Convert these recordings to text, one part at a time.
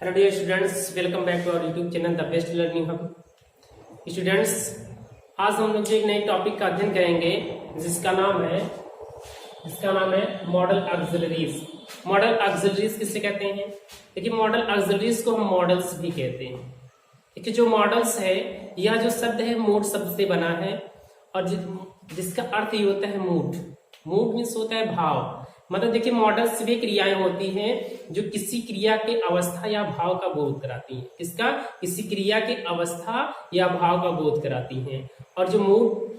Hello dear students, welcome back to our YouTube channel the best learning hub. Students, आज हम लोग जो एक नए टॉपिक का अध्ययन करेंगे जिसका नाम है मॉडल ऑक्सिलरीज। मॉडल ऑक्सिलरीज किसे कहते हैं? देखिए, मॉडल ऑक्सिलरीज को हम मॉडल्स भी कहते हैं। देखिए, जो मॉडल्स है यह जो शब्द है मूड शब्द से बना है और जिसका अर्थ ये होता है मूड। मूड मीन्स होता है भाव। मतलब देखिए, मॉडल्स वे क्रियाएं होती हैं जो किसी क्रिया के अवस्था या भाव का बोध कराती हैं। किसका? किसी क्रिया के अवस्था या भाव का बोध कराती हैं। और जो मूड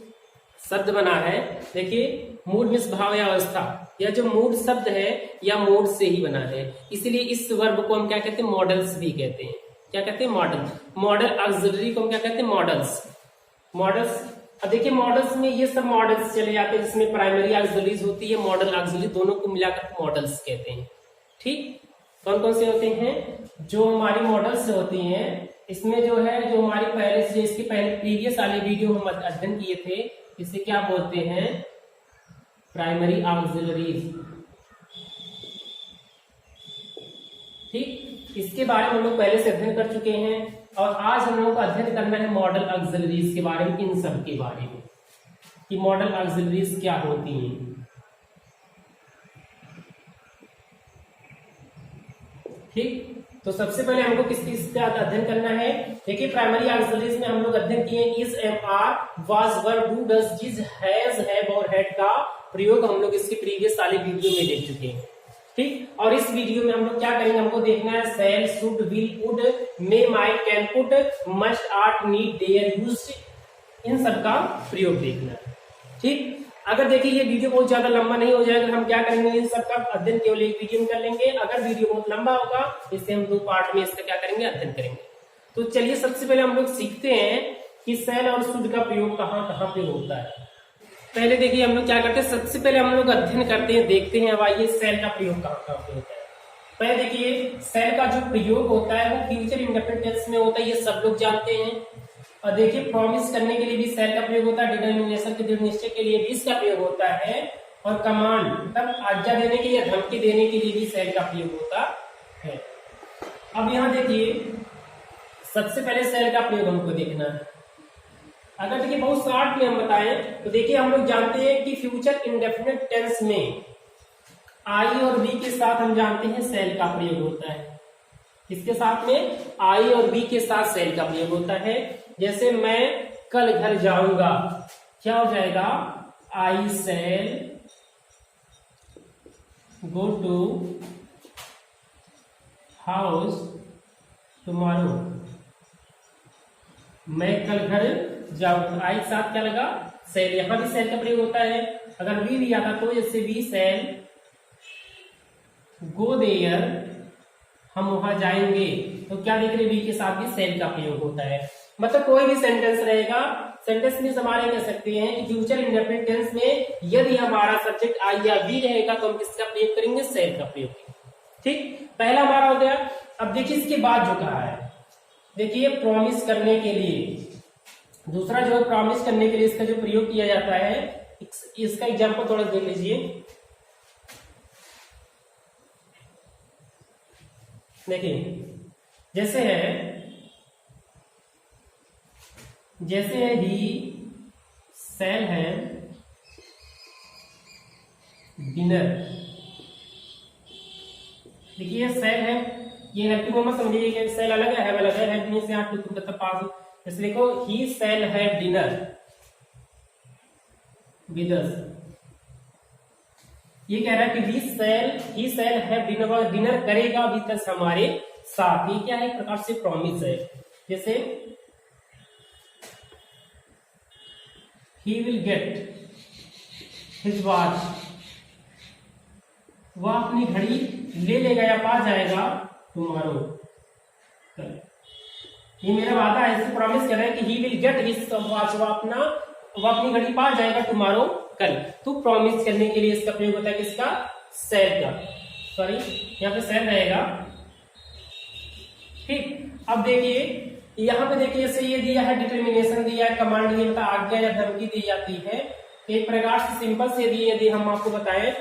शब्द बना है, देखिए मूड मीन्स भाव या अवस्था, या जो मूड शब्द है या मूड से ही बना है, इसलिए इस वर्ब को हम क्या कहते हैं? मॉडल्स भी कहते हैं। क्या कहते हैं? मॉडल। मॉडल ऑक्सिलरी को हम क्या कहते हैं? मॉडल्स। अब देखिए, मॉडल्स में ये सब मॉडल्स चले जाते हैं जिसमें प्राइमरी ऑक्सिलरीज होती है, मॉडल ऑक्सिलरी, दोनों को मिलाकर मॉडल्स कहते हैं। ठीक, कौन कौन से होते हैं? जो हमारी मॉडल्स होती हैं, इसमें जो है जो हमारी पहले से इसके पहले प्रीवियस वाले वीडियो हम अध्ययन किए थे, इसे क्या बोलते हैं? Primary auxiliaries. ठीक, इसके बारे में हम लोग पहले से अध्ययन कर चुके हैं और आज हम लोगों को अध्ययन करना है मॉडल ऑक्सिलरीज के बारे में, इन सब के बारे में कि मॉडल ऑक्सिलरीज क्या होती हैं। ठीक, तो सबसे पहले हमको किस का अध्ययन करना है? देखिए, प्राइमरी ऑक्सिलरीज में हम लोग अध्ययन किए is, am, are, was, verb, do, does, जिज, हैज, हैव और हैड का प्रयोग हम लोग इसके प्रीवियस वाले वीडियो में देख चुके हैं। ठीक, और इस वीडियो में हम लोग क्या करेंगे? हमको देखना है shall, should, will, would, may, might, can, could, must, ought, need, dare, used, इन सब का प्रयोग देखना है। ठीक, अगर देखिए ये वीडियो बहुत ज्यादा लंबा नहीं हो जाएगा, हम क्या करेंगे? इन सब का अध्ययन केवल एक वीडियो में कर लेंगे। अगर वीडियो बहुत लंबा होगा, इससे हम 2 पार्ट में इसका क्या करेंगे? अध्ययन करेंगे। तो चलिए सबसे पहले हम लोग सीखते हैं कि शैल और शुड का प्रयोग कहाँ कहाँ पे होता है। पहले देखिए हम लोग क्या करते हैं, सबसे पहले हम लोग अध्ययन करते हैं, देखते हैं अब आइए शैल का प्रयोग कहाँ कहाँ पे होता है। पहले देखिए, शैल का जो प्रयोग होता है वो फ्यूचर इंडेफिनिट टेंस में होता है, ये सब लोग जानते हैं। और देखिए, प्रॉमिस करने के लिए भी शैल का प्रयोग होता है, डिटरमिनेशन के दृढ़ निश्चय के लिए भी इसका प्रयोग होता है, और कमांड मतलब आज्ञा देने के लिए, धमकी देने के लिए भी शैल का प्रयोग होता है। अब यहाँ देखिए, सबसे पहले शैल का प्रयोग हमको देखना है। अगर देखिए बहुत शॉर्ट में हम बताएं तो देखिए, हम लोग जानते हैं कि फ्यूचर इंडेफिनिट टेंस में आई और बी के साथ हम जानते हैं शैल का प्रयोग होता है। किसके साथ में? आई और बी के साथ शैल का प्रयोग होता है। जैसे मैं कल घर जाऊंगा, क्या हो जाएगा? आई शैल गो टू हाउस टुमारो। मैं कल घर जाऊंगा, आई के साथ क्या लगा? शैल। यहां भी शैल का प्रयोग होता है। अगर वी भी आता तो जैसे वी शैल गो देयर, हम वहां जाएंगे, तो क्या देख रहे? वी के साथ भी शैल का प्रयोग होता है। मतलब कोई भी सेंटेंस रहेगा, सेंटेंस में हमारे कह सकते हैं कि फ्यूचर इंडेफिनिट टेंस में यदि हमारा सब्जेक्ट आई या बी रहेगा तो हम किसका प्रयोग करेंगे? शैल का प्रयोग करेंगे। ठीक, पहला हमारा हो गया। अब देखिए इसके बाद जो कहा है, देखिए प्रॉमिस करने के लिए, दूसरा जो है प्रॉमिस करने के लिए इसका जो प्रयोग किया जाता है, इसका एग्जाम्पल थोड़ा देख लीजिए। देखिए जैसे है ही शैल है डिनर। देखिए ये शैल है, ये हेल्पिंग वर्ब मत समझिए, शैल अलग है, हैव अलग है। हैव मींस यहाँ टू मतलब पास। जैसे देखो, ही शैल है डिनर विद अस। ये कह रहा है कि ही शैल है डिनर, डिनर करेगा विद अस, हमारे साथ। ये क्या है? एक प्रकार से प्रॉमिस है। जैसे he will get his watch, वह अपनी घड़ी ले लेगा या पा जाएगा टुमारो, कल। ये मेरा वादा है, इसे प्रॉमिस कर रहा है कि he will get his watch, वह अपनी घड़ी पा जाएगा टुमारो, कल। तो प्रॉमिस करने के लिए इसका प्रयोग होता है किसका? शैल का। सॉरी, यहाँ पे शैल रहेगा। ठीक, अब देखिए यहाँ पे देखिए, जैसे ये दिया है डिटरमिनेशन दिया है, कमांड दिया, मतलब आज्ञा या धमकी दी जाती है। एक प्रकार से सिंपल से यदि हम आपको बताएं,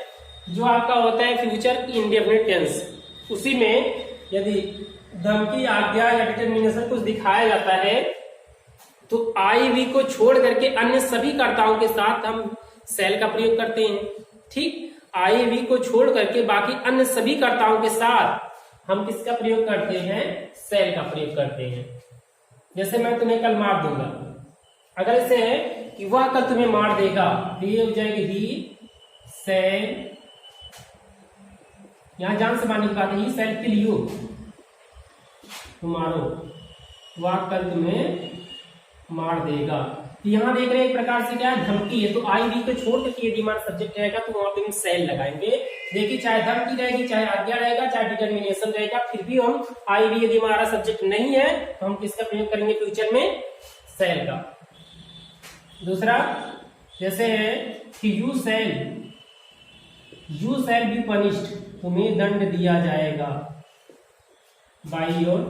जो आपका होता है फ्यूचर इंडेफिनिट टेंस, उसी में यदि धमकी, आज्ञा या डिटरमिनेशन कुछ दिखाया जाता है तो आई वी को छोड़ करके अन्य सभी कर्ताओं के साथ हम सेल का प्रयोग करते हैं। ठीक, आई वी को छोड़ करके बाकी अन्य सभी कर्ताओं के साथ हम किसका प्रयोग करते हैं? सेल का प्रयोग करते हैं। जैसे मैं तुम्हें कल मार दूंगा, अगर इसे है कि वह कल तुम्हें मार देगा तो ये हो जाएगी ही सेल, यहां जान से मारने की बात है, ही सेल किल यू, तुम मारो, वह कल तुम्हें मार देगा। तो यहां देख रहे हैं एक प्रकार से क्या है, धमकी है। तो आई वी को छोड़ करके यदि हमारा सब्जेक्ट रहेगा तो वहां पे हम सेल लगाएंगे। देखिए चाहे धमकी रहेगी, चाहे आज्ञा रहेगा, चाहे डिटरमिनेशन रहेगा, फिर भी हम आई वी यदि हमारा सब्जेक्ट नहीं है तो हम किसका प्रयोग करेंगे फ्यूचर में? सेल का। दूसरा जैसे है कि यू सेल बी पनिश्ड, तुम्हें दंड दिया जाएगा बाय योर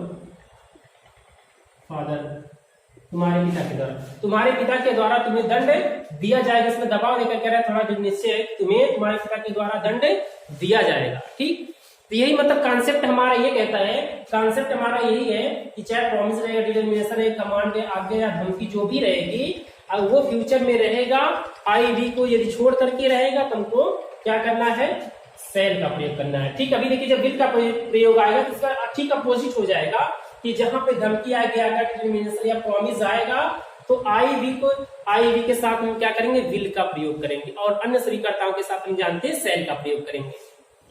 फादर, तुम्हारे पिता के द्वारा, तुम्हारे पिता के द्वारा तुम्हें दंड दिया जाएगा। इसमें दबाव देकर कह रहा है, थोड़ा जो निश्चय है तुम्हें तुम्हारे पिता के द्वारा दंड दिया जाएगा। ठीक, तो यही मतलब कॉन्सेप्ट हमारा ये कहता है, कॉन्सेप्ट हमारा यही है कि चाहे प्रॉमिस रहेगा, डिटरमिनेशन है, कमांड है, आज्ञा या धमकी जो भी रहेगी, अब वो फ्यूचर में रहेगा। आई वी को यदि छोड़ करके रहेगा तो हमको क्या करना है? सेल का प्रयोग करना है। ठीक, अभी देखिए जब विल का प्रयोग आएगा तो इसका ठीक अपोजिट हो जाएगा कि जहां पे धमकी आएगा, डिटरमिनेशन या प्रॉमिस आएगा तो आई वी के साथ हम क्या करेंगे? विल का प्रयोग करेंगे, और अन्य सभी कर्ताओं के साथ हम जानते हैं सेल का प्रयोग करेंगे।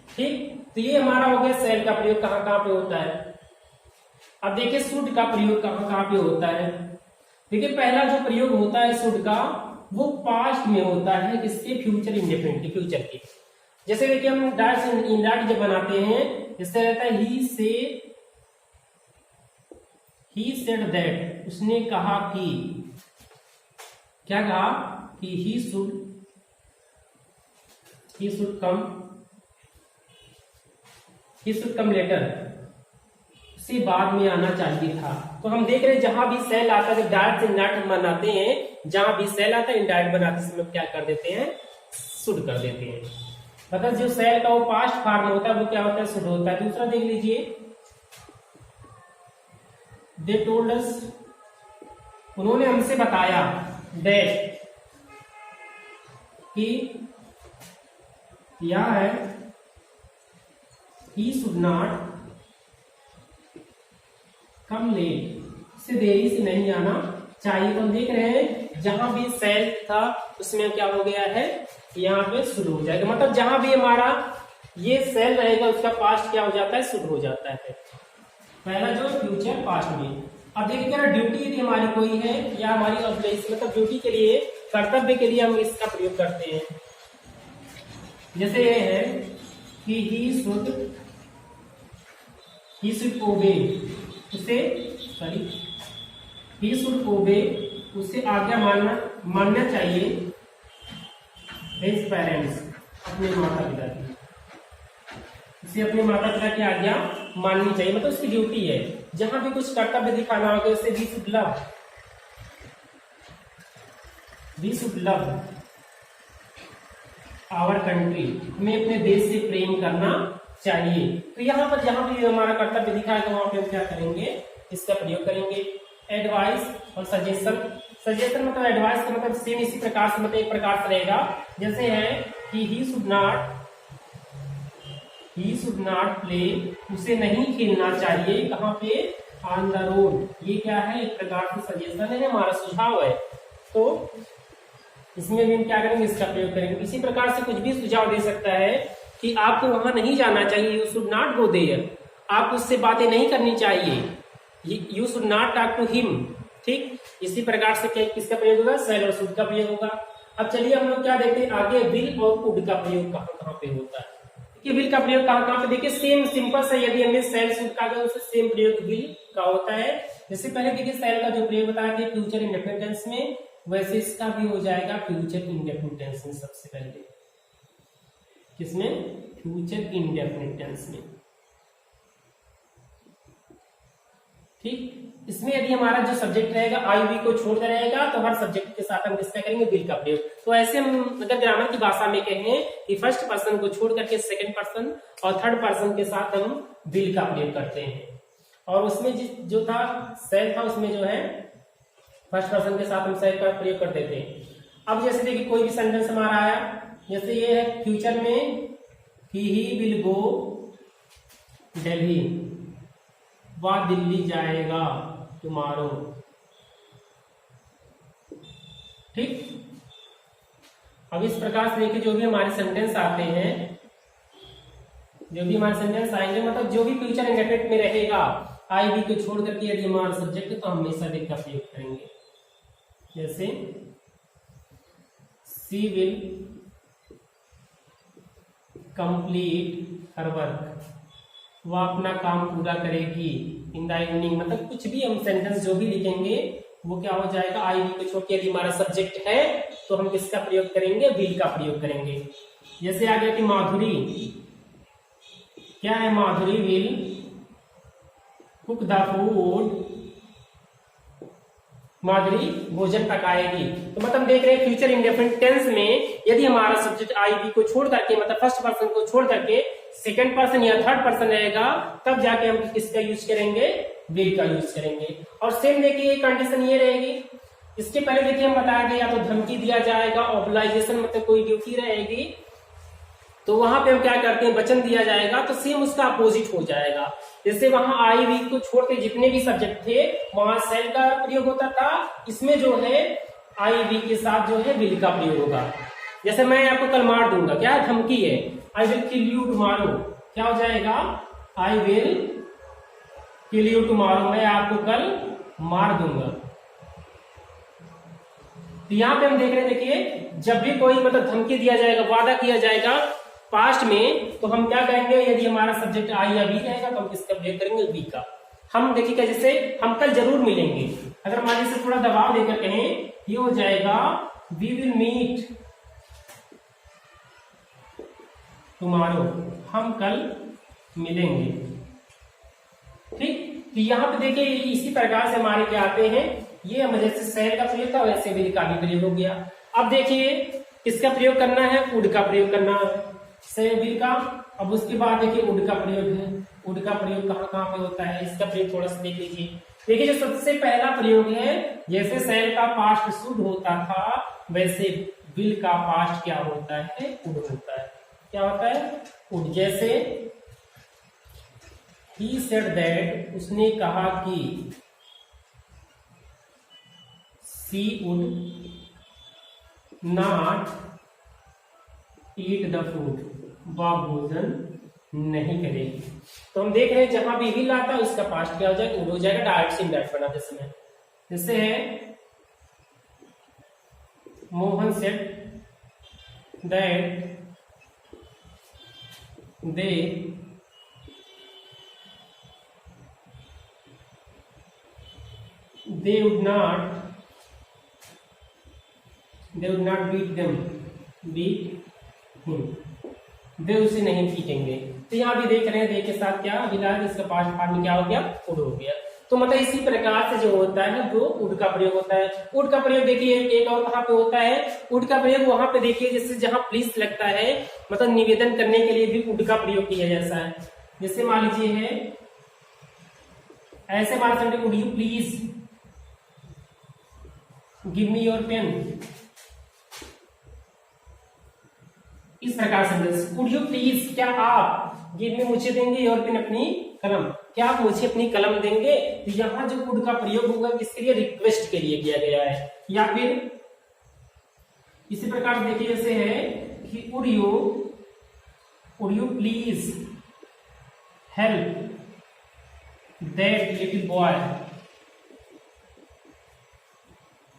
ठीक, तो ये हमारा हो गया सेल का प्रयोग कहां पे होता है। अब देखिए शुड का प्रयोग कहां पे होता है। देखिए पहला जो प्रयोग होता है शुड का, वो पास्ट में होता है, किसके? फ्यूचर इंडेफिनिट, फ्यूचर के। जैसे देखिए हम डायरेक्ट इनडायरेक्ट जब बनाते हैं, इससे रहता है ही सेड दैट, उसने कहा कि, क्या कहा? कि ही शुड कम लेटर, उसे बाद में आना चाहिए था। तो हम देख रहे हैं जहां भी सेल आता है, जब डायरेक्ट से इनडायरेक्ट बनाते हैं, जहां भी सेल आता है इनडायरेक्ट बनाते समय क्या कर देते हैं? शुड कर देते हैं। मतलब जो सेल का वो पास्ट फॉर्म होता है वो क्या होता है? शुड होता है। दूसरा देख लीजिए, दे टोल्ड अस, उन्होंने हमसे बताया, दैट, कि यह है ही शुड नॉट कम लेट, इससे देरी से नहीं आना चाहिए। तो हम देख रहे हैं जहां भी सेल था उसमें क्या हो गया है? यहाँ पे शुड हो जाएगा। मतलब जहां भी हमारा ये सेल रहेगा उसका पास्ट क्या हो जाता है? शुड हो जाता है। पहला जो फ्यूचर पास्ट में। अब देखिए क्या ड्यूटी यदि हमारी कोई है या हमारी मतलब ड्यूटी के लिए, कर्तव्य के लिए हम इसका प्रयोग करते हैं। जैसे ये है कि ही शुड ओबे, उसे आज्ञा मानना चाहिए हिज पेरेंट्स, अपने माता पिता की, उसे अपने माता पिता की आज्ञा माननी चाहिए, मतलब उसकी ड्यूटी है। जहां भी कुछ कर्तव्य दिखाना होगा उसे we should love our country, हमें अपने देश से प्रेम करना चाहिए। तो यहाँ पर जहां भी हमारा कर्तव्य दिखाएगा वहां पे हम क्या करेंगे? इसका प्रयोग करेंगे। एडवाइस और सजेशन मतलब एडवाइस का मतलब सेम इसी प्रकार से, मतलब एक प्रकार से रहेगा। जैसे है कि ही शुड नॉट प्ले, उसे नहीं खेलना चाहिए, कहाँ पे? On the road. ये क्या है? एक प्रकार से सजेशन है, हमारा सुझाव है। तो इसमें भी हम क्या करेंगे? इसका प्रयोग करेंगे। इसी प्रकार से कुछ भी सुझाव दे सकता है कि आपको वहां नहीं जाना चाहिए, you should not go there, आप उससे बातें नहीं करनी चाहिए, you should not talk to him. ठीक, इसी प्रकार से क्या किसका प्रयोग होगा? सेल और शुड का प्रयोग होगा। अब चलिए हम लोग क्या देखते हैं आगे, विल और कुड का प्रयोग कहाँ पे होता है। विल का प्रयोग कहाँ पे? देखिए सेम सिंपल से, यदि हमने सेल शुड का सेम प्रयोग विल का होता है। जैसे पहले देखिए सेल का जो प्रयोग बताया था फ्यूचर इंडेफिनिट टेंस में, वैसे इसका भी हो जाएगा फ्यूचर इंडेफिनिट टेंस में। सबसे पहले किसमें? फ्यूचर इंडेफिनिट टेंस में। ठीक, इसमें यदि हमारा जो सब्जेक्ट रहेगा आई वी को छोड़कर रहेगा तो हर सब्जेक्ट के साथ हम किसका करेंगे? विल का प्रयोग। तो ऐसे हम अगर ग्रामर की भाषा में कहें कि फर्स्ट पर्सन को छोड़ करके सेकंड पर्सन और थर्ड पर्सन के साथ हम विल का प्रयोग करते हैं। और उसमें जो था सेल था उसमें जो है फर्स्ट पर्सन के साथ हम सेल का प्रयोग करते थे। अब जैसे देखिए कोई भी सेंटेंस हमारा आया, जैसे ये है फ्यूचर में ही विल गो दिल्ली, वह दिल्ली जाएगा टुमारो। ठीक, अब इस प्रकार से देखिए जो भी हमारे सेंटेंस आते हैं, जो भी हमारे सेंटेंस आएंगे मतलब जो भी फ्यूचर इंडेफिनिट में रहेगा आई वी को छोड़ करके यदि हमारा सब्जेक्ट है तो हम हमेशा विल का प्रयोग करेंगे। जैसे सी विल कंप्लीट हर वर्क, वह अपना काम पूरा करेगी इन द इवनिंग, मतलब कुछ भी हम सेंटेंस जो भी लिखेंगे वो क्या हो जाएगा, आई वी को छोड़ के यदि हमारा सब्जेक्ट है तो हम किसका प्रयोग करेंगे, विल का प्रयोग करेंगे। जैसे आ गया कि माधुरी, क्या है, माधुरी विल कुक द फूड, माधुरी भोजन पकाएगी। तो मतलब देख रहे हैं फ्यूचर इंडेफिनिट टेंस में यदि हमारा सब्जेक्ट आई वी को छोड़ करके मतलब फर्स्ट पर्सन को छोड़ करके सेकंड पर्सन या थर्ड पर्सन रहेगा तब जाके हम किसका यूज करेंगे, विल का यूज करेंगे। और सेम देखिए कंडीशन ये रहेगी, इसके पहले देखिए हम बताया गया या तो धमकी दिया जाएगा, ऑब्लाइजेशन मतलब कोई ड्यूटी रहेगी तो वहां पे हम क्या करते हैं, वचन दिया जाएगा तो सेम उसका अपोजिट हो जाएगा। जैसे वहां आई वी को छोड़ के जितने भी सब्जेक्ट थे वहां सेल का प्रयोग होता था, इसमें जो है आई वी के साथ जो है विल का प्रयोग होगा। जैसे मैं आपको कल मार दूंगा, क्या धमकी है, I will kill you tomorrow, क्या हो जाएगा, I will kill you tomorrow, मैं आपको कल मार दूंगा। तो यहाँ पे हम देख रहे हैं, देखिए जब भी कोई मतलब धमकी दिया जाएगा, वादा किया जाएगा पास्ट में, तो हम क्या करेंगे, यदि हमारा सब्जेक्ट आई या वी रहेगा तो हम किसका प्रयोग करेंगे, वी का। हम देखिए जैसे हम कल जरूर मिलेंगे, अगर हमारे से थोड़ा दबाव देकर कहें, ये हो जाएगा वी विल मीट टुमारो, हम कल मिलेंगे। ठीक, तो यहाँ पे देखिए इसी प्रकार से हमारे क्या आते हैं, ये हम जैसे सेल का प्रयोग था वैसे विल का भी प्रयोग हो गया। अब देखिए किसका प्रयोग करना है, वुड का प्रयोग करना है, से विल का। अब उसके बाद देखिए वुड का प्रयोग है, वुड का प्रयोग कहाँ कहाँ पे होता है, इसका प्रयोग थोड़ा सा देख लीजिए। देखिए जो सबसे पहला प्रयोग है, जैसे सेल का पास्ट शुड होता था वैसे विल का पास्ट क्या होता है, वुड होता है। क्या होता है, वुड। जैसे ही सेड दैट, उसने कहा कि she would not eat the food, वह भोजन नहीं करेगी। तो हम देख रहे हैं जहां भी विल आता है उसका पास्ट क्या हो जाएगा, वुड हो जाएगा, डायरेक्ट से इनडायरेक्ट बनाते समय। जैसे है Mohan said that they would not beat him, वे उसे नहीं पीटेंगे। तो यहाँ भी देख रहे हैं, देख के साथ क्या विला, इसका पास्ट फॉर्म में क्या हो गया, वुड हो गया। तो मतलब इसी प्रकार से जो होता है वो वुड का प्रयोग होता है। वुड का प्रयोग देखिए एक और कहाँ पे होता है, वुड का प्रयोग वहां पे देखिए जैसे जहां प्लीज लगता है, मतलब निवेदन करने के लिए भी वुड का प्रयोग किया जाता है। जैसे मान लीजिए है ऐसे मान सकते, would you please give me your pen, इस प्रकार से वुड यू प्लीज, क्या आप गिव मी, मुझे देंगे, योर पेन, अपनी कलम, क्या आप मुझे अपनी कलम देंगे। तो यहाँ जो वुड का प्रयोग होगा किसके लिए, रिक्वेस्ट के लिए किया गया है। या फिर इसी प्रकार से देखिए जैसे है कि would you please help that little boy,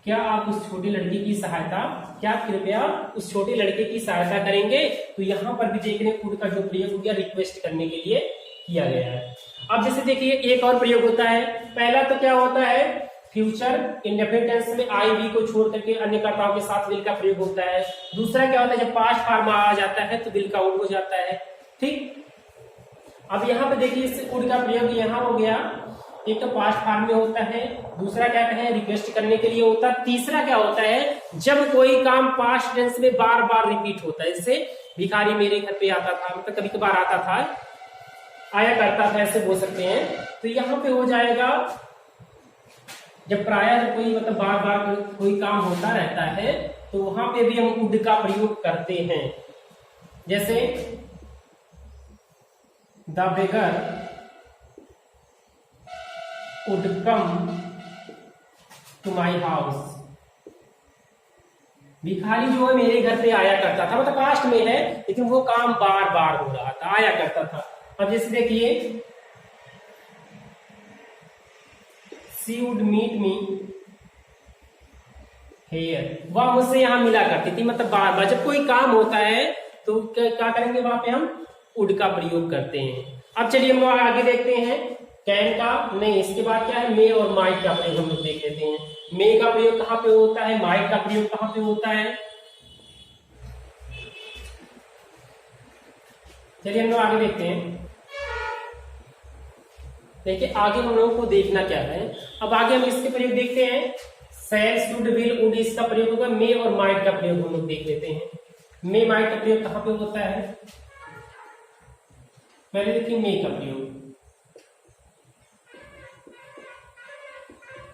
क्या आप उस छोटी लड़की की सहायता, क्या आप कृपया उस छोटे लड़के की सहायता करेंगे। तो यहाँ पर भी देख रहे हैं वुड का जो प्रयोग हो गया रिक्वेस्ट करने के लिए किया गया है। अब जैसे देखिए एक और प्रयोग होता है, पहला तो क्या होता है, फ्यूचर इंडेफिनिट टेंस में आई वी को छोड़ करके अन्य कर्ताओं के साथ विल का प्रयोग होता है। दूसरा क्या होता है, जब पास्ट फॉर्म आ जाता है तो विल का वुड हो जाता है। ठीक, अब यहाँ पे देखिए इस वुड का प्रयोग यहाँ हो गया, एक तो पास्ट फॉर्म में होता है, दूसरा क्या कहें रिक्वेस्ट करने के लिए होता है, तीसरा क्या होता है जब कोई काम पास्ट टेंस में बार बार रिपीट होता है। जैसे भिखारी मेरे घर पे आता था, मतलब कभी कभार आता था, आया करता था, ऐसे बोल सकते हैं। तो यहाँ पे हो जाएगा जब प्रायः कोई मतलब बार बार कोई काम होता रहता है तो वहां पे भी हम वुड का प्रयोग करते हैं। जैसे the beggar would come to my house, भिखारी जो है मेरे घर पे आया करता था, मतलब पास्ट में है लेकिन वो काम बार बार हो रहा था, आया करता था। अब जैसे देखिए she would meet me here, वह मुझसे यहाँ मिला करती थी, मतलब बार बार जब कोई काम होता है तो क्या करेंगे वहां पे हम वुड का प्रयोग करते हैं। अब चलिए हम लोग आगे देखते हैं कैन का, नहीं इसके बाद क्या है मे और माइट का प्रयोग हम लोग देख लेते हैं। मे का प्रयोग कहाँ पे होता है, माइट का प्रयोग कहाँ पे होता है, चलिए हम लोग आगे देखते हैं। देखिए आगे हम लोगों को देखना क्या है, अब आगे हम इसके प्रयोग देखते हैं। शैल, शुड, विल, वुड इसका प्रयोग होगा, मे और माइट का प्रयोग हम लोग देख लेते हैं। मे माइट का प्रयोग कहाँ पे होता है, पहले देखिए मे का प्रयोग।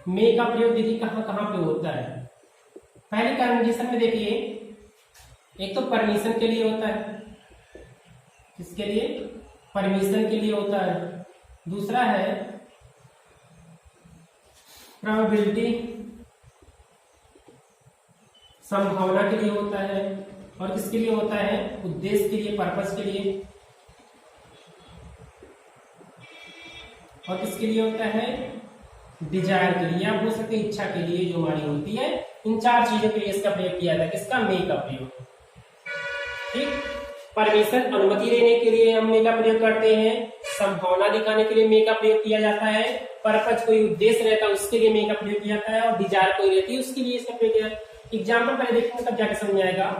मे का प्रयोग देखिए कहाँ कहाँ पे होता है। पहले कंडीशन में देखिए एक तो परमिशन के लिए होता है, किसके लिए, परमिशन के लिए होता है। दूसरा है प्रोबेबिलिटी, संभावना के लिए होता है। और किसके लिए होता है, उद्देश्य के लिए, पर्पस के लिए। और किसके लिए होता है, डिजायर के लिए, आप बोल सकते हैं इच्छा के लिए जो हमारी होती है। इन चार चीजों के लिए इसका प्रयोग किया जाता है, किसका, मे का प्रयोग। ठीक, परमिशन अनुमति देने के लिए हम मे का प्रयोग करते हैं, संभावना दिखाने के लिए मे का प्रयोग किया जाता है, पर्पज कोई उद्देश्य रहता है उसके लिए मे का प्रयोग किया जाता है, और डिजायर कोई रहती है उसके लिए इसका प्रयोग किया जाता है। एग्जाम्पल पहले देखेंगे तब जाके समझ में आएगा।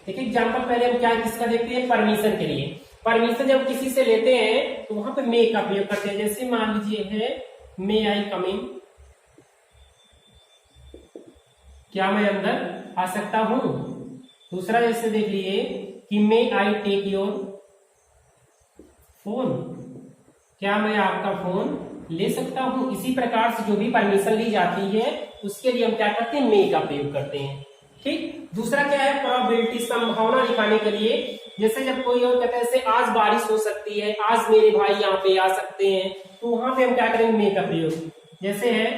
देखिए एग्जाम्पल पहले हम क्या किसका देखते हैं, परमिशन के लिए। परमिशन जब किसी से लेते हैं तो वहां पे मे का प्रयोग करते हैं। जैसे मान लीजिए है मे आई कम इन, क्या मैं अंदर आ सकता हूं। दूसरा जैसे देख लिए कि मे आई टेक योर फोन, क्या मैं आपका फोन ले सकता हूं। इसी प्रकार से जो भी परमिशन ली जाती है उसके लिए हम क्या करते हैं, मे का प्रयोग करते हैं। ठीक, दूसरा क्या है, प्रोबेबिलिटी, संभावना दिखाने के लिए। जैसे जब कोई और कहता है जैसे आज बारिश हो सकती है, आज मेरे भाई यहाँ पे आ सकते हैं, तो वहां पे हम क्या करेंगे, मे का प्रयोग। जैसे है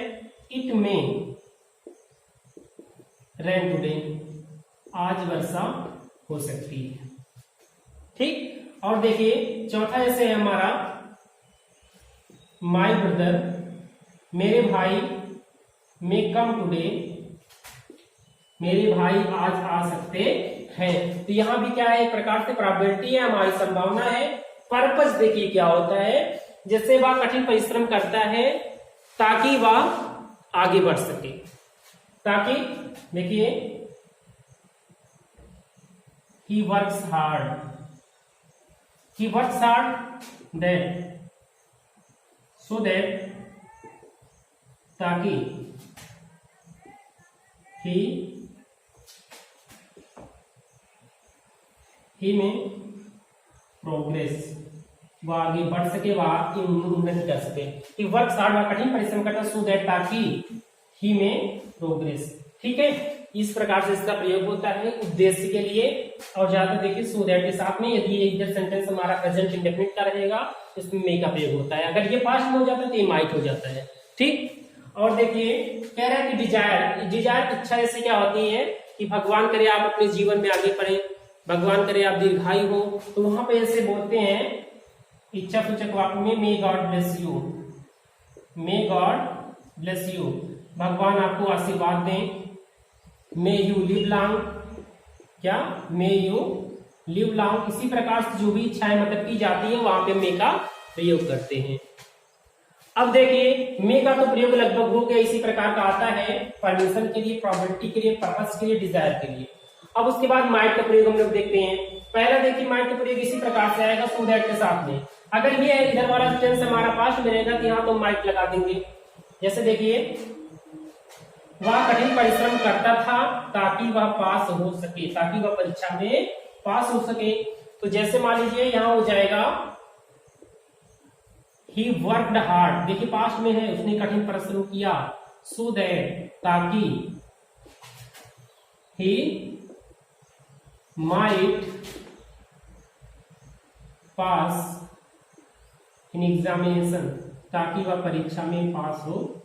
इट मे रेन टुडे, आज वर्षा हो सकती है। ठीक, और देखिए चौथा जैसे है हमारा माई ब्रदर, मेरे भाई मे कम टुडे, मेरे भाई आज आ सकते हैं। तो यहां भी क्या है, एक प्रकार से प्रोबेबिलिटी है, हमारी संभावना है। पर्पस देखिए क्या होता है, जैसे वह कठिन परिश्रम करता है ताकि वह आगे बढ़ सके, ताकि देखिए he works hard that so that, ताकि ही में प्रोग्रेस, वह आगे बढ़ सके, वह उन्नति कर सके। कि वर्क हार्ड, वह कठिन परिश्रम करता, सो दैट, ताकि ही में प्रोग्रेस। ठीक है, इस प्रकार से इसका प्रयोग होता है उद्देश्य के लिए। और ज्यादा देखिए सो दैट के साथ में यदि इधर सेंटेंस हमारा प्रेजेंट इंडेफिनिट का रहेगा तो इसमें मे का प्रयोग होता है। अगर ये पास्ट में हो जाता है तो ये माइट हो जाता है। ठीक, और देखिए कह रहा है कि डिजायर इच्छा जैसे क्या होती है कि भगवान करे आप अपने जीवन में आगे बढ़े, भगवान करे आप दीर्घायु हो, तो वहां पे ऐसे बोलते हैं इच्छा सूचक वाक्य में may God bless you, may God bless you, भगवान आपको आशीर्वाद दें। मे यू लिव लॉन्ग, क्या, मे यू लिव लॉन्ग। इसी प्रकार से जो भी इच्छाएं मतलब की जाती है वहां पे मे का प्रयोग करते हैं। अब देखिए मे का तो प्रयोग लगभग हो गया, इसी प्रकार का आता है परमिशन के लिए, प्रोबेबिलिटी के लिए, पर्पस के लिए, डिजायर के लिए। अब उसके बाद माइट का प्रयोग हम लोग देखते हैं। पहला देखिए माइट का प्रयोग इसी प्रकार से आएगा सो दैट के साथ में। अगर ये इधर वाला टेंस हमारा पास्ट में रहेगा तो यहाँ तो माइट लगा देंगे। जैसे देखिए वह कठिन परिश्रम करता था ताकि वह पास हो सके, ताकि वह परीक्षा में पास हो सके। तो जैसे मान लीजिए यहाँ हो जाएगा ही वर्कड हार्ड, देखिए पास्ट में है, उसने कठिन परिश्रम किया, सो दैट, ताकि, he might pass in examination, ताकि वह परीक्षा में पास हो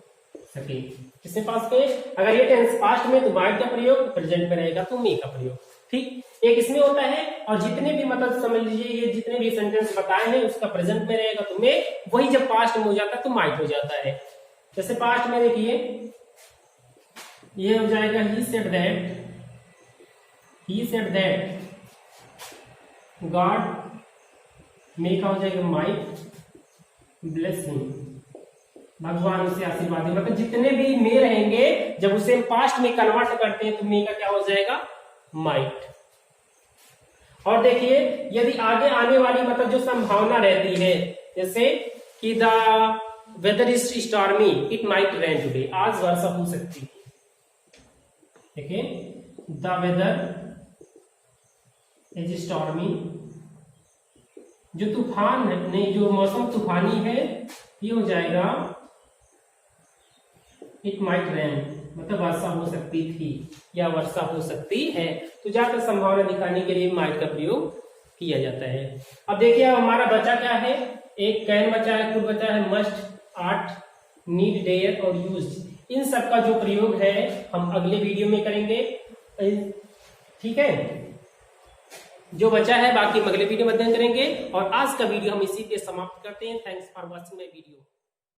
सके। किसने पास किए? अगर ये टेंस पास्ट में तो माइट का प्रयोग, प्रेजेंट में रहेगा तो मे का प्रयोग। ठीक, एक इसमें होता है, और जितने भी मतलब समझ लीजिए ये जितने भी सेंटेंस बताए हैं उसका प्रेजेंट में रहेगा तो मे, वही जब पास्ट में हो जाता है तो माइट हो जाता है। जैसे पास्ट में देखिए ये हो जाएगा ही सेड दैट गॉड, मे का हो जाएगा माइट ब्लेस हिम, भगवान उसे आशीर्वाद दे। मतलब जितने भी मे रहेंगे जब उसे पास्ट में कन्वर्ट करते हैं तो मे का क्या हो जाएगा? माइट। और देखिए यदि आगे आने वाली मतलब जो संभावना रहती है, जैसे कि the weather is stormy, it might rain today, आज वर्षा हो सकती है। देखिए द वेदर इज स्टॉर्मी, जो तूफान है, नहीं जो मौसम तूफानी है, ये हो जाएगा इट माइट रेन, मतलब वर्षा हो सकती थी या वर्षा हो सकती है। तो ज्यादातर संभावना दिखाने के लिए माइट का प्रयोग किया जाता है। अब देखिए अब हमारा बचा क्या है, एक कैन बचा है, कुड बचा है, मस्ट, आर्ट, नीड, डेयर और यूज। इन सब का जो प्रयोग है हम अगले वीडियो में करेंगे। ठीक है, जो बचा है बाकी हम अगले वीडियो में अध्ययन करेंगे। और आज का वीडियो हम इसी पे समाप्त करते हैं। Thanks for watching my video.